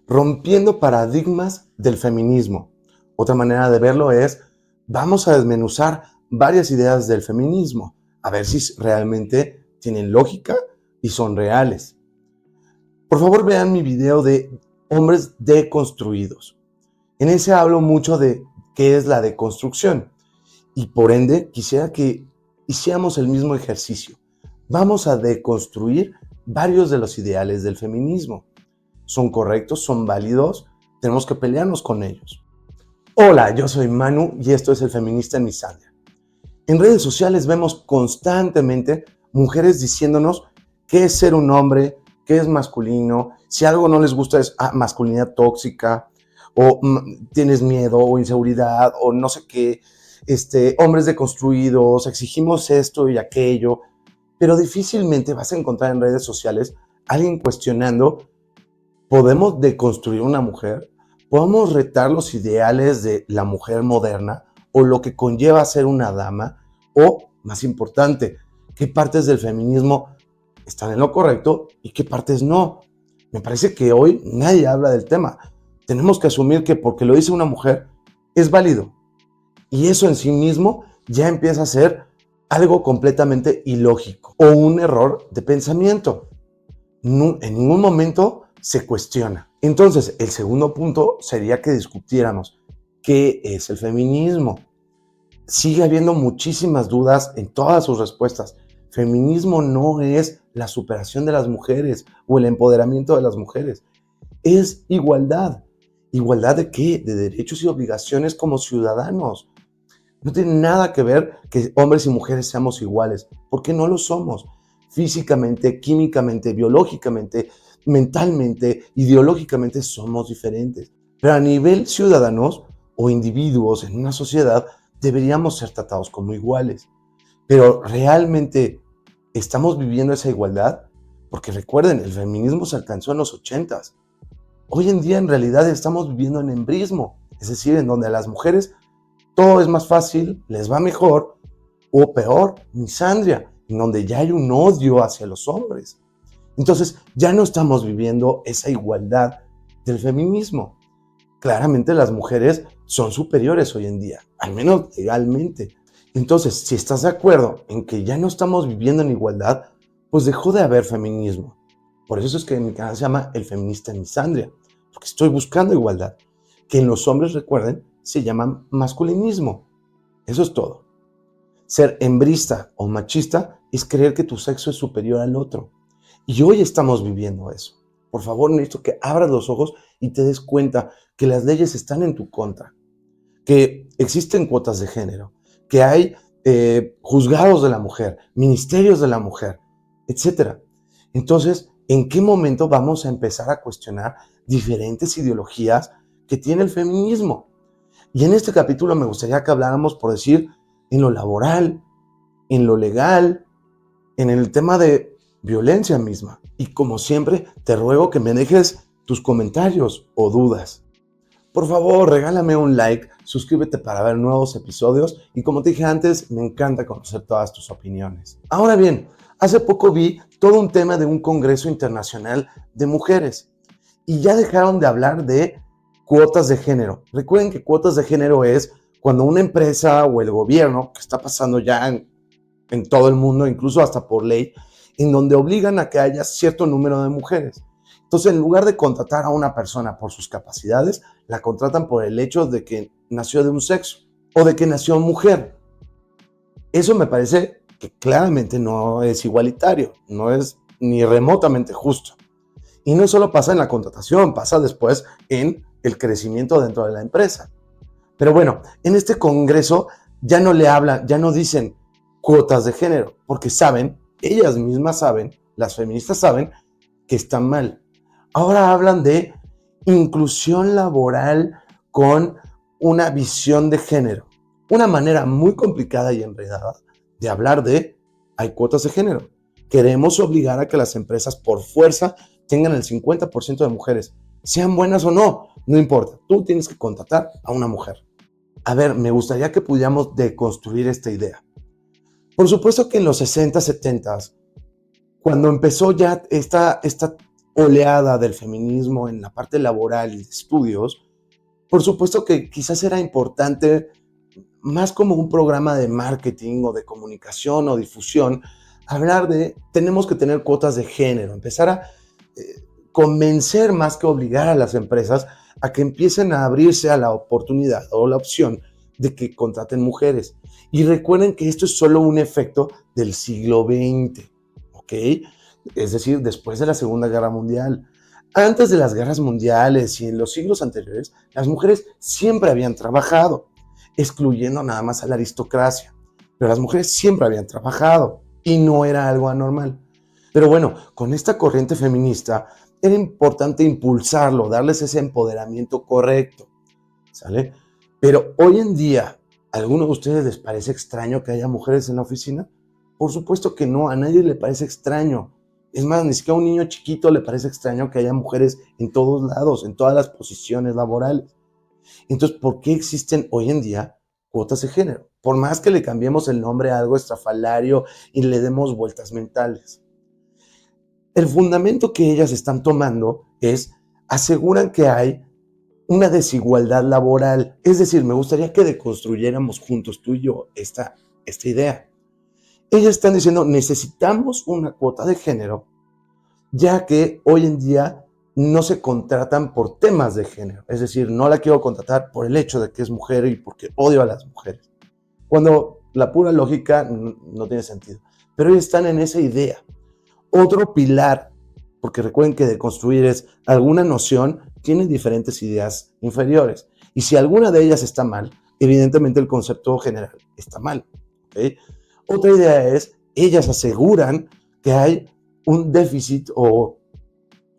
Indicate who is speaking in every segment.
Speaker 1: rompiendo paradigmas del feminismo. Otra manera de verlo es, vamos a desmenuzar varias ideas del feminismo, a ver si realmente tienen lógica y son reales. Por favor, vean mi video de hombres deconstruidos. En ese hablo mucho de qué es la deconstrucción y por ende quisiera que hiciéramos el mismo ejercicio. Vamos a deconstruir varios de los ideales del feminismo. ¿Son correctos? ¿Son válidos? Tenemos que pelearnos con ellos. Hola, yo soy Manu y esto es El Feminista en Misandria. En redes sociales vemos constantemente mujeres diciéndonos qué es ser un hombre, qué es masculino, si algo no les gusta es masculinidad tóxica, o tienes miedo o inseguridad o no sé qué, hombres deconstruidos, exigimos esto y aquello, pero difícilmente vas a encontrar en redes sociales a alguien cuestionando, ¿podemos deconstruir una mujer? ¿Podemos retar los ideales de la mujer moderna o lo que conlleva ser una dama? O, más importante, ¿qué partes del feminismo están en lo correcto y qué partes no? Me parece que hoy nadie habla del tema. Tenemos que asumir que porque lo dice una mujer es válido. Y eso en sí mismo ya empieza a ser algo completamente ilógico o un error de pensamiento. En ningún momento se cuestiona. Entonces, el segundo punto sería que discutiéramos qué es el feminismo. Sigue habiendo muchísimas dudas en todas sus respuestas. Feminismo no es la superación de las mujeres o el empoderamiento de las mujeres. Es igualdad. ¿Igualdad de qué? De derechos y obligaciones como ciudadanos. No tiene nada que ver que hombres y mujeres seamos iguales, porque no lo somos. Físicamente, químicamente, biológicamente, mentalmente, ideológicamente somos diferentes. Pero a nivel ciudadanos o individuos en una sociedad deberíamos ser tratados como iguales. Pero realmente estamos viviendo esa igualdad, porque recuerden, el feminismo se alcanzó en los 80s. Hoy en día en realidad estamos viviendo en embrismo, es decir, en donde a las mujeres todo es más fácil, les va mejor, o peor, misandria, en donde ya hay un odio hacia los hombres. Entonces, ya no estamos viviendo esa igualdad del feminismo. Claramente las mujeres son superiores hoy en día, al menos legalmente. Entonces, si estás de acuerdo en que ya no estamos viviendo en igualdad, pues dejó de haber feminismo. Por eso es que mi canal se llama El Feminista en Misandria, porque estoy buscando igualdad. Que en los hombres, recuerden, se llama masculinismo. Eso es todo. Ser hembrista o machista es creer que tu sexo es superior al otro. Y hoy estamos viviendo eso. Por favor, necesito que abras los ojos y te des cuenta que las leyes están en tu contra, que existen cuotas de género, que hay juzgados de la mujer, ministerios de la mujer, etc. Entonces, ¿en qué momento vamos a empezar a cuestionar diferentes ideologías que tiene el feminismo? Y en este capítulo me gustaría que habláramos, por decir, en lo laboral, en lo legal, en el tema de violencia misma. Y como siempre, te ruego que me dejes tus comentarios o dudas. Por favor, regálame un like, suscríbete para ver nuevos episodios y como te dije antes, me encanta conocer todas tus opiniones. Ahora bien, hace poco vi todo un tema de un congreso internacional de mujeres y ya dejaron de hablar de cuotas de género. Recuerden que cuotas de género es cuando una empresa o el gobierno, que está pasando ya en todo el mundo, incluso hasta por ley, en donde obligan a que haya cierto número de mujeres. Entonces, en lugar de contratar a una persona por sus capacidades, la contratan por el hecho de que nació de un sexo o de que nació mujer. Eso me parece que claramente no es igualitario, no es ni remotamente justo. Y no solo pasa en la contratación, pasa después en el crecimiento dentro de la empresa. Pero bueno, en este congreso ya no le hablan, ya no dicen cuotas de género, porque saben, ellas mismas saben, las feministas saben que están mal. Ahora hablan de inclusión laboral con una visión de género. Una manera muy complicada y enredada de hablar de hay cuotas de género. Queremos obligar a que las empresas por fuerza tengan el 50% de mujeres. Sean buenas o no, no importa. Tú tienes que contratar a una mujer. A ver, me gustaría que pudiéramos deconstruir esta idea. Por supuesto que en los 60, 70, cuando empezó ya esta oleada del feminismo en la parte laboral y de estudios, por supuesto que quizás era importante, más como un programa de marketing o de comunicación o difusión, hablar de tenemos que tener cuotas de género, empezar a convencer más que obligar a las empresas a que empiecen a abrirse a la oportunidad o la opción de que contraten mujeres. Y recuerden que esto es solo un efecto del siglo XX, ¿ok? Es decir, después de la Segunda Guerra Mundial. Antes de las guerras mundiales y en los siglos anteriores, las mujeres siempre habían trabajado, excluyendo nada más a la aristocracia. Pero las mujeres siempre habían trabajado y no era algo anormal. Pero bueno, con esta corriente feminista era importante impulsarlo, darles ese empoderamiento correcto, ¿sale? Pero hoy en día, ¿a alguno de ustedes les parece extraño que haya mujeres en la oficina? Por supuesto que no, a nadie le parece extraño. Es más, ni siquiera a un niño chiquito le parece extraño que haya mujeres en todos lados, en todas las posiciones laborales. Entonces, ¿por qué existen hoy en día cuotas de género? Por más que le cambiemos el nombre a algo estrafalario y le demos vueltas mentales. El fundamento que ellas están tomando es, aseguran que hay una desigualdad laboral. Es decir, me gustaría que deconstruyéramos juntos tú y yo esta idea. Ellas están diciendo, necesitamos una cuota de género, ya que hoy en día no se contratan por temas de género. Es decir, no la quiero contratar por el hecho de que es mujer y porque odio a las mujeres. Cuando la pura lógica no tiene sentido. Pero ellos están en esa idea. Otro pilar, porque recuerden que deconstruir es alguna noción tiene diferentes ideas inferiores. Y si alguna de ellas está mal, evidentemente el concepto general está mal. ¿Okay? Otra idea es, ellas aseguran que hay un déficit o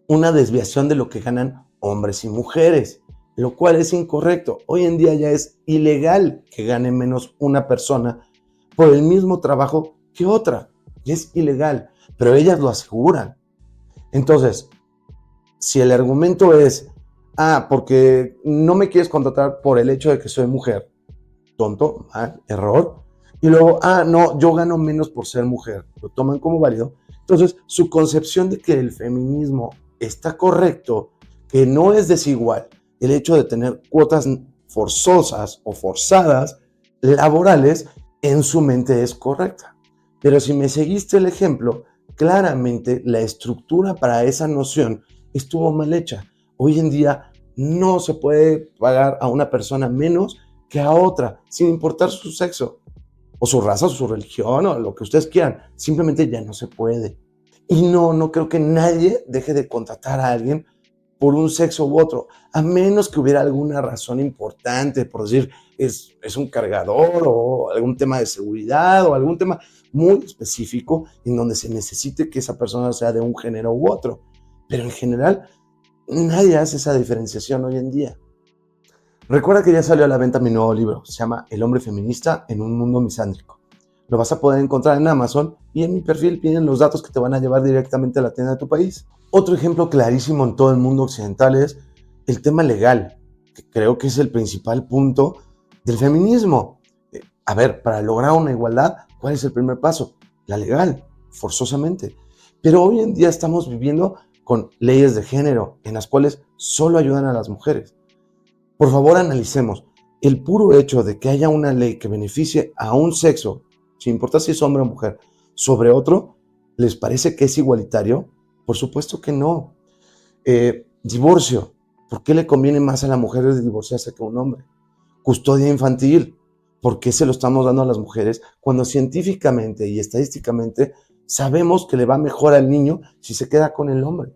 Speaker 1: una desviación de lo que ganan hombres y mujeres, lo cual es incorrecto. Hoy en día ya es ilegal que gane menos una persona por el mismo trabajo que otra. Y es ilegal, pero ellas lo aseguran. Entonces, si el argumento es, porque no me quieres contratar por el hecho de que soy mujer, tonto, mal, error. Y luego, no, yo gano menos por ser mujer, lo toman como válido. Entonces, su concepción de que el feminismo está correcto, que no es desigual, el hecho de tener cuotas forzosas o forzadas laborales, en su mente es correcta. Pero si me seguiste el ejemplo, claramente la estructura para esa noción estuvo mal hecha. Hoy en día no se puede pagar a una persona menos que a otra, sin importar su sexo, o su raza, o su religión, o lo que ustedes quieran. Simplemente ya no se puede. Y no creo que nadie deje de contratar a alguien por un sexo u otro, a menos que hubiera alguna razón importante, por decir, es un cargador, o algún tema de seguridad, o algún tema muy específico en donde se necesite que esa persona sea de un género u otro. Pero en general, nadie hace esa diferenciación hoy en día. Recuerda que ya salió a la venta mi nuevo libro, se llama El hombre feminista en un mundo misándrico. Lo vas a poder encontrar en Amazon y en mi perfil vienen los datos que te van a llevar directamente a la tienda de tu país. Otro ejemplo clarísimo en todo el mundo occidental es el tema legal, que creo que es el principal punto del feminismo. A ver, para lograr una igualdad, ¿cuál es el primer paso? La legal, forzosamente. Pero hoy en día estamos viviendo con leyes de género en las cuales solo ayudan a las mujeres. Por favor, analicemos. El puro hecho de que haya una ley que beneficie a un sexo, sin importar si es hombre o mujer, sobre otro, ¿les parece que es igualitario? Por supuesto que no. Divorcio. ¿Por qué le conviene más a la mujer divorciarse que a un hombre? Custodia infantil. ¿Por qué se lo estamos dando a las mujeres cuando científicamente y estadísticamente sabemos que le va mejor al niño si se queda con el hombre?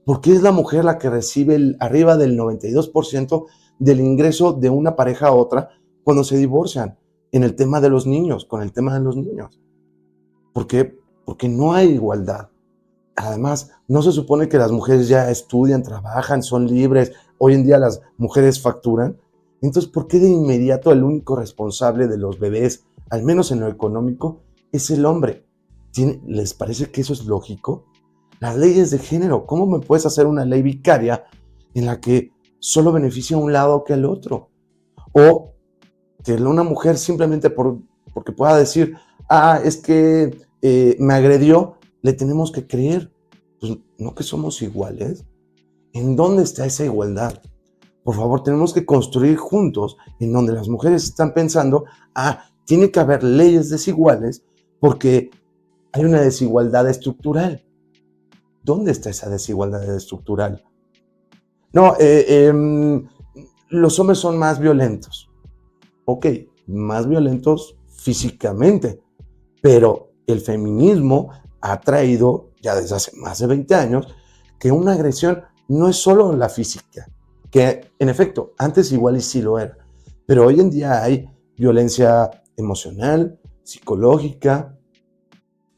Speaker 1: ¿Por qué es la mujer la que recibe arriba del 92% del ingreso de una pareja a otra cuando se divorcian? En el tema de los niños, con el tema de los niños. ¿Por qué? Porque no hay igualdad. Además, no se supone que las mujeres ya estudian, trabajan, son libres. Hoy en día las mujeres facturan. Entonces, ¿por qué de inmediato el único responsable de los bebés, al menos en lo económico, es el hombre? ¿Les parece que eso es lógico? Las leyes de género, ¿cómo me puedes hacer una ley vicaria en la que solo beneficia a un lado que al otro? O que una mujer simplemente porque pueda decir, es que me agredió, le tenemos que creer. pues no que somos iguales. ¿En dónde está esa igualdad? Por favor, tenemos que construir juntos en donde las mujeres están pensando, tiene que haber leyes desiguales porque hay una desigualdad estructural. ¿Dónde está esa desigualdad estructural? No, los hombres son más violentos. Ok, más violentos físicamente, pero el feminismo ha traído ya desde hace más de 20 años que una agresión no es solo la física, que en efecto, antes igual y sí lo era, pero hoy en día hay violencia emocional, psicológica,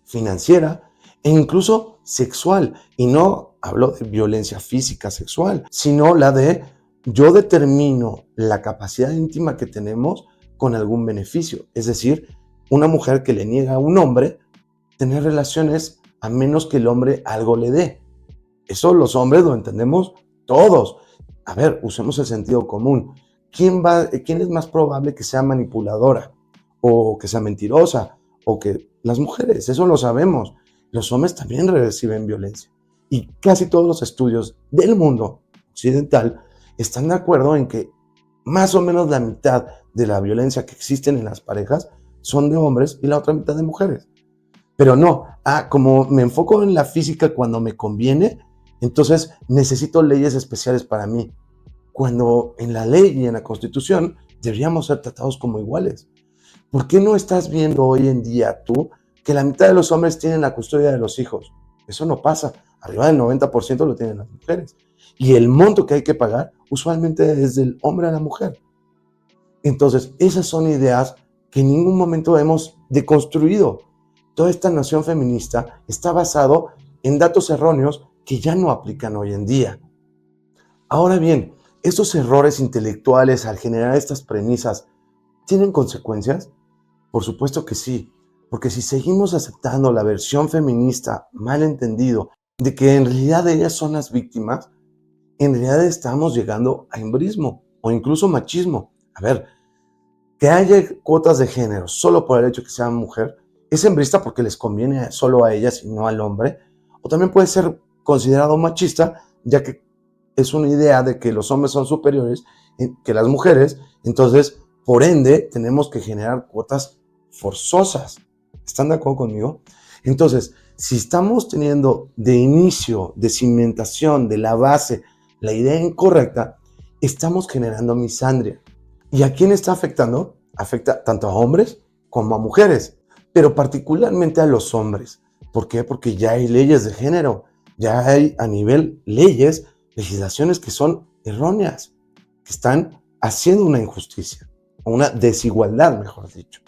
Speaker 1: financiera e incluso sexual. Y no hablo de violencia física sexual, sino la de yo determino la capacidad íntima que tenemos con algún beneficio. Es decir, una mujer que le niega a un hombre tener relaciones a menos que el hombre algo le dé. Eso los hombres lo entendemos todos. A ver, usemos el sentido común. ¿Quién es más probable que sea manipuladora o que sea mentirosa o que las mujeres? Eso lo sabemos. Los hombres también reciben violencia. Y casi todos los estudios del mundo occidental están de acuerdo en que más o menos la mitad de la violencia que existen en las parejas son de hombres y la otra mitad de mujeres. Pero no, como me enfoco en la física cuando me conviene, entonces necesito leyes especiales para mí. Cuando en la ley y en la Constitución deberíamos ser tratados como iguales. ¿Por qué no estás viendo hoy en día tú que la mitad de los hombres tienen la custodia de los hijos? Eso no pasa. Arriba del 90% lo tienen las mujeres. Y el monto que hay que pagar usualmente es del hombre a la mujer. Entonces, esas son ideas que en ningún momento hemos deconstruido. Toda esta nación feminista está basado en datos erróneos que ya no aplican hoy en día. Ahora bien, ¿estos errores intelectuales al generar estas premisas tienen consecuencias? Por supuesto que sí, porque si seguimos aceptando la versión feminista mal entendido de que en realidad ellas son las víctimas, en realidad estamos llegando a embrismo o incluso machismo. A ver, que haya cuotas de género solo por el hecho de que sea mujer, es hembrista porque les conviene solo a ellas y no al hombre, o también puede ser considerado machista, ya que es una idea de que los hombres son superiores que las mujeres, entonces, por ende, tenemos que generar cuotas forzosas. ¿Están de acuerdo conmigo? Entonces, si estamos teniendo de inicio, de cimentación, de la base, la idea incorrecta, estamos generando misandria. ¿Y a quién está afectando? Afecta tanto a hombres como a mujeres, pero particularmente a los hombres. ¿Por qué? Porque ya hay leyes de género, ya hay a nivel leyes, legislaciones que son erróneas, que están haciendo una injusticia, o una desigualdad, mejor dicho.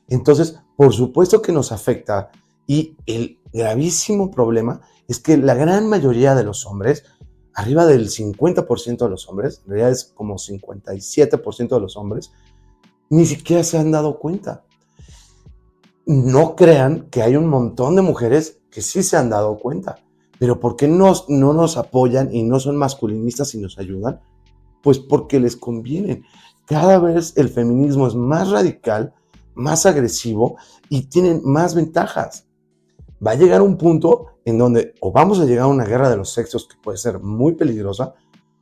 Speaker 1: Entonces, por supuesto que nos afecta, y el gravísimo problema es que la gran mayoría de los hombres, arriba del 50% de los hombres, en realidad es como 57% de los hombres, ni siquiera se han dado cuenta. No crean que hay un montón de mujeres que sí se han dado cuenta, pero ¿por qué no nos apoyan y no son masculinistas y nos ayudan? Pues porque les conviene. Cada vez el feminismo es más radical, más agresivo y tienen más ventajas. Va a llegar un punto en donde o vamos a llegar a una guerra de los sexos que puede ser muy peligrosa,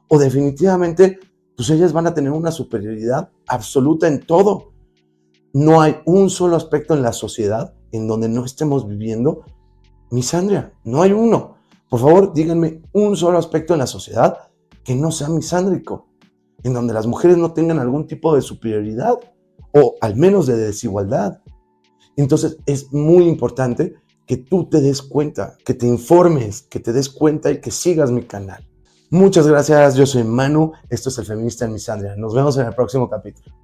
Speaker 1: o definitivamente pues ellas van a tener una superioridad absoluta en todo. No hay un solo aspecto en la sociedad en donde no estemos viviendo misandria. No hay uno. Por favor, díganme un solo aspecto en la sociedad que no sea misándrico, en donde las mujeres no tengan algún tipo de superioridad o al menos de desigualdad. Entonces es muy importante que tú te des cuenta, que te informes, que te des cuenta y que sigas mi canal. Muchas gracias, yo soy Manu, esto es El Feminista en Misandria. Nos vemos en el próximo capítulo.